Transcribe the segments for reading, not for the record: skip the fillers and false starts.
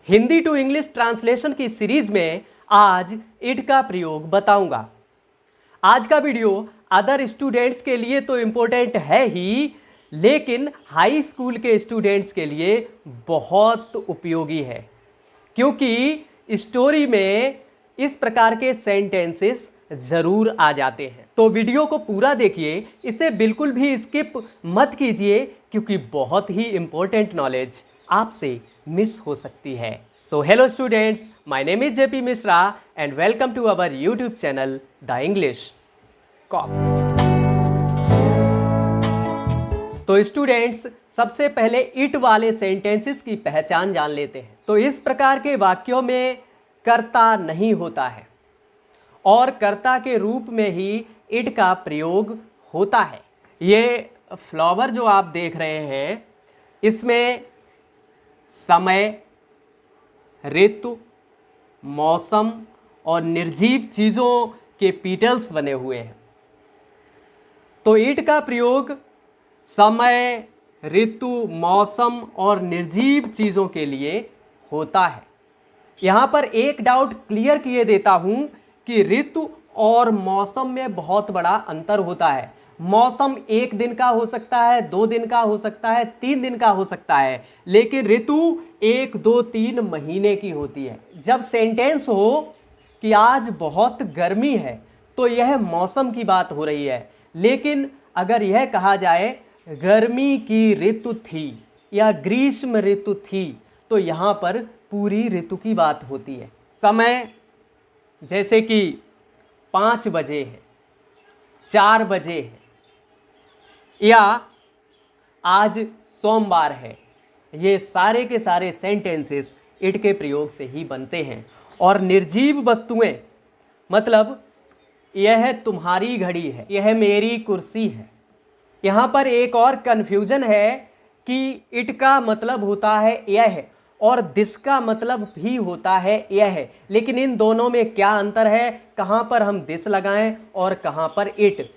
Hindi to English translation की series में आज इट का प्रयोग बताऊंगा। आज का वीडियो अदर स्टूडेंट्स के लिए तो इम्पोर्टेंट है ही, लेकिन हाई स्कूल के स्टूडेंट्स के लिए बहुत उपयोगी है, क्योंकि स्टोरी में इस प्रकार के सेंटेंसेस ज़रूर आ जाते हैं। तो वीडियो को पूरा देखिए, इसे बिल्कुल भी स्किप मत कीजिए, क्योंकि बहुत ही इम्पोर्टेंट नॉलेज आपसे मिस हो सकती है। So hello students, my name is JP Mishra and welcome to our YouTube channel the English cop. तो स्टूडेंट्स, सबसे पहले इट वाले सेंटेंसेस की पहचान जान लेते हैं। तो इस प्रकार के वाक्यों में कर्ता नहीं होता है और कर्ता के रूप में ही इट का प्रयोग होता है। ये फ्लावर जो आप देख रहे हैं, इसमें समय, ऋतु, मौसम और निर्जीव चीज़ों के पीटल्स बने हुए हैं। तो इट का प्रयोग समय, ऋतु, मौसम और निर्जीव चीज़ों के लिए होता है। यहाँ पर एक डाउट क्लियर किए देता हूँ कि ऋतु और मौसम में बहुत बड़ा अंतर होता है। मौसम एक दिन का हो सकता है, 2 दिन का हो सकता है, 3 दिन का हो सकता है, लेकिन ऋतु 1, 2, 3 महीने की होती है। जब सेंटेंस हो कि आज बहुत गर्मी है, तो यह मौसम की बात हो रही है। लेकिन अगर यह कहा जाए गर्मी की ऋतु थी या ग्रीष्म ऋतु थी, तो यहाँ पर पूरी ऋतु की बात होती है। समय जैसे कि 5 बजे है, 4 बजे है, या आज सोमवार है, ये सारे के सारे सेंटेंसेस इट के प्रयोग से ही बनते हैं। और निर्जीव वस्तुएं मतलब यह तुम्हारी घड़ी है, यह मेरी कुर्सी है। यहाँ पर एक और कन्फ्यूजन है कि इट का मतलब होता है यह और दिस का मतलब भी होता है यह, लेकिन इन दोनों में क्या अंतर है, कहाँ पर हम दिस लगाएं और कहाँ पर इट,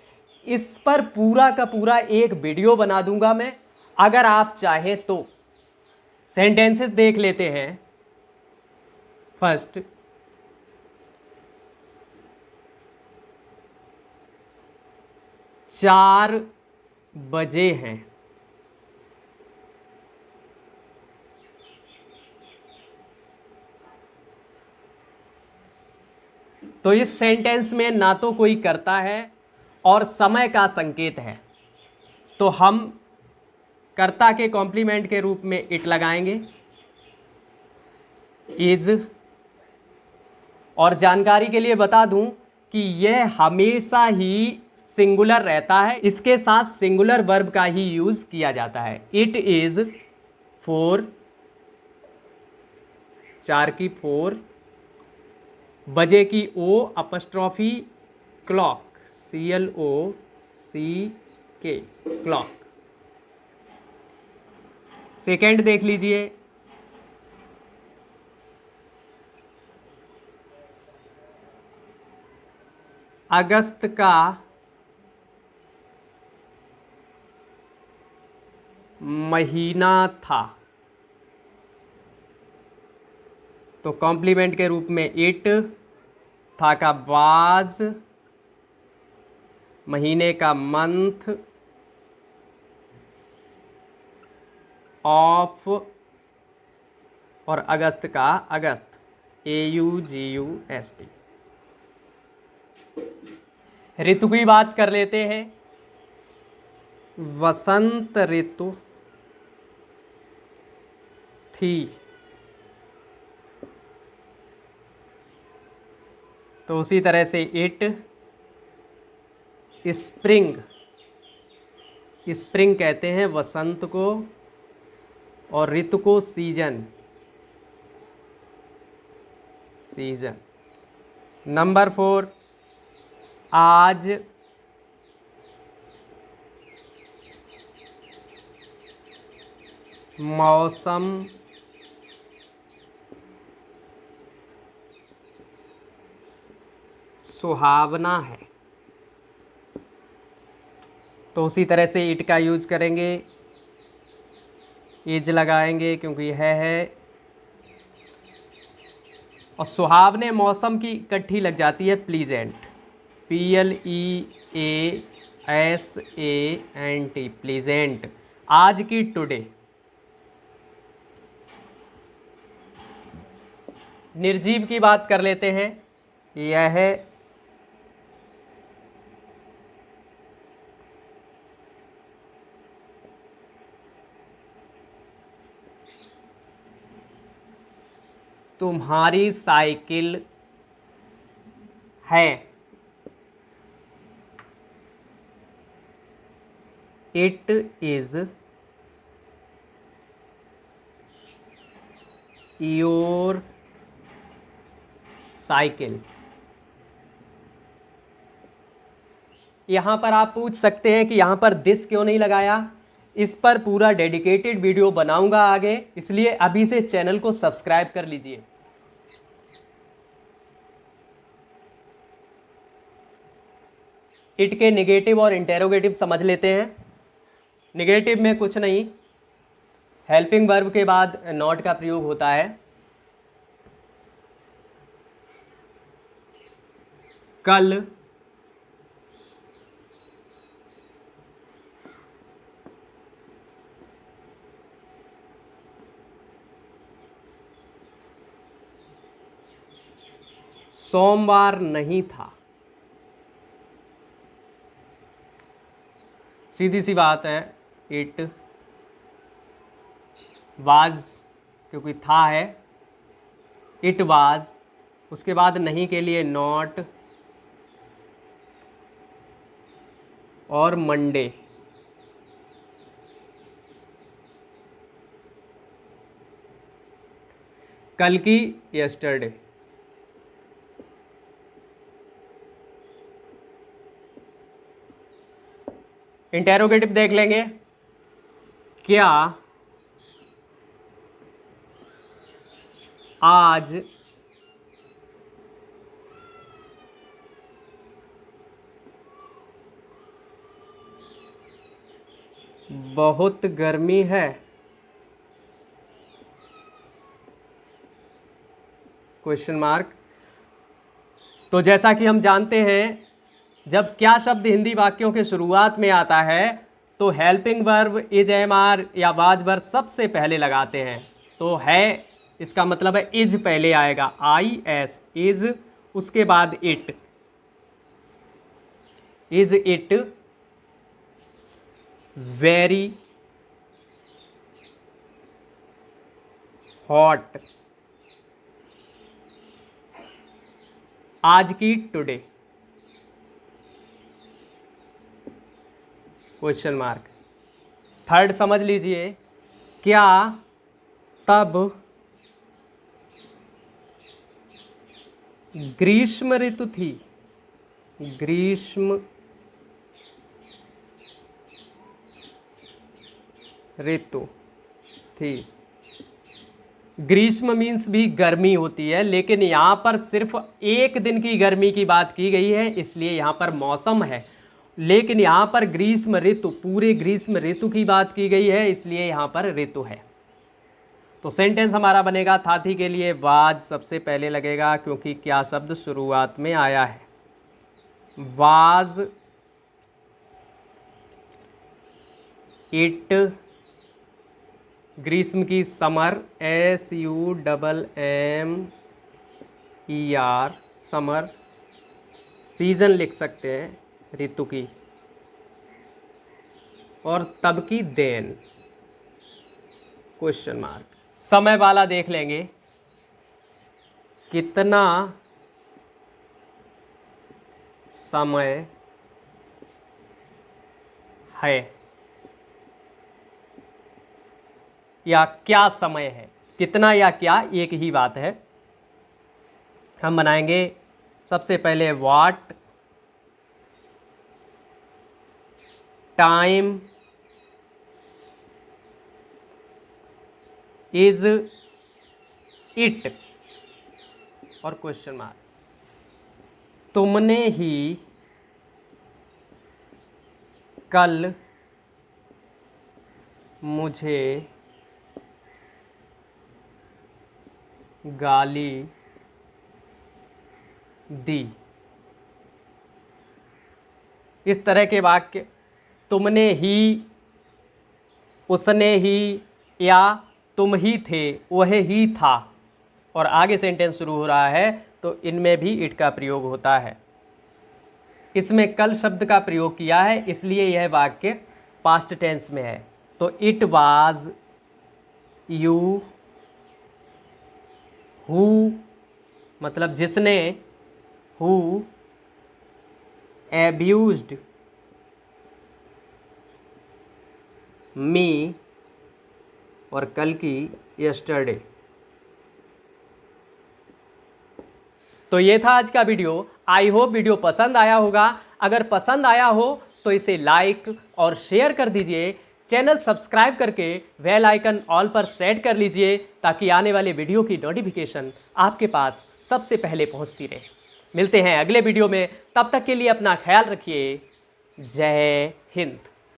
इस पर पूरा का पूरा एक वीडियो बना दूंगा मैं। अगर आप चाहें तो सेंटेंसेस देख लेते हैं। फर्स्ट, 4 बजे हैं। तो इस सेंटेंस में ना तो कोई कर्ता है और समय का संकेत है, तो हम कर्ता के कॉम्प्लीमेंट के रूप में इट लगाएंगे, इज। और जानकारी के लिए बता दूं कि यह हमेशा ही सिंगुलर रहता है, इसके साथ सिंगुलर वर्ब का ही यूज किया जाता है। इट इज 4, 4 की 4, बजे की o apostrophe clock, CLOCK, clock. Second देख लीजिए, अगस्त का महीना था, तो कॉम्प्लीमेंट के रूप में इट, था का वाज, महीने का मंथ, ऑफ और अगस्त का अगस्त, AUGUST। ऋतु की बात कर लेते हैं। वसंत ऋतु थी, तो उसी तरह से इट स्प्रिंग, स्प्रिंग कहते हैं वसंत को, और ऋतु को सीजन, सीजन। नंबर 4, आज मौसम सुहावना है, तो उसी तरह से इट का यूज करेंगे, इज लगाएंगे क्योंकि है। और सुहावने मौसम की इकट्ठी लग जाती है प्लीजेंट, PLEASANT, प्लीजेंट। आज की टुडे। निर्जीव की बात कर लेते हैं। यह तुम्हारी साइकिल है। It is your cycle. यहां पर आप पूछ सकते हैं कि यहां पर दिस क्यों नहीं लगाया। इस पर पूरा डेडिकेटेड वीडियो बनाऊंगा आगे, इसलिए अभी से चैनल को सब्सक्राइब कर लीजिए। इट के नेगेटिव और इंटेरोगेटिव समझ लेते हैं। नेगेटिव में कुछ नहीं, हेल्पिंग वर्ब के बाद नॉट का प्रयोग होता है। कल सोमवार नहीं था। सीधी सी बात है। इट वाज, क्योंकि था है, इट वाज, उसके बाद नहीं के लिए नॉट और मंडे। कल की यस्टरडे। इंटेरोगेटिव देख लेंगे। क्या आज बहुत गर्मी है? Question mark. तो जैसा कि हम जानते हैं, जब क्या शब्द हिंदी वाक्यों के शुरुआत में आता है तो helping verb, is, am, are या वाज वर्ब सबसे पहले लगाते हैं। तो है, इसका मतलब है इज पहले आएगा, IS, इज, उसके बाद it. Is it very hot? आज की टुडे। Question mark. थर्ड समझ लीजिए। क्या तब ग्रीष्म ऋतु थी? ग्रीष्म ऋतु थी। ग्रीष्म मीन्स भी गर्मी होती है, लेकिन यहाँ पर सिर्फ एक दिन की गर्मी की बात की गई है, इसलिए यहाँ पर मौसम है। लेकिन यहाँ पर ग्रीष्म ऋतु, पूरे ग्रीष्म ऋतु की बात की गई है, इसलिए यहाँ पर ऋतु है। तो सेंटेंस हमारा बनेगा, था थी के लिए वाज सबसे पहले लगेगा, क्योंकि क्या शब्द शुरुआत में आया है। वाज इट ग्रीष्म की समर, SUMMER, समर। सीजन लिख सकते हैं, ऋतु की। और तब की देन, क्वेश्चन मार्क। समय वाला देख लेंगे। कितना समय है या क्या समय है? कितना या क्या एक ही बात है। हम बनाएंगे सबसे पहले व्हाट टाइम इज इट और क्वेश्चन मार्क। तुमने ही कल मुझे गाली दी। इस तरह के वाक्य तुमने ही, उसने ही, या तुम ही थे, वह ही था, और आगे सेंटेंस शुरू हो रहा है तो इनमें भी इट का प्रयोग होता है। इसमें कल शब्द का प्रयोग किया है, इसलिए यह वाक्य पास्ट टेंस में है। तो इट वाज यू हु, मतलब जिसने, हु एब्यूज्ड मी, और कल की यस्टरडे। तो ये था आज का वीडियो। आई होप वीडियो पसंद आया होगा। अगर पसंद आया हो तो इसे लाइक और शेयर कर दीजिए। चैनल सब्सक्राइब करके बेल आइकन ऑल पर सेट कर लीजिए ताकि आने वाले वीडियो की नोटिफिकेशन आपके पास सबसे पहले पहुंचती रहे। मिलते हैं अगले वीडियो में, तब तक के लिए अपना ख्याल रखिए। जय हिंद।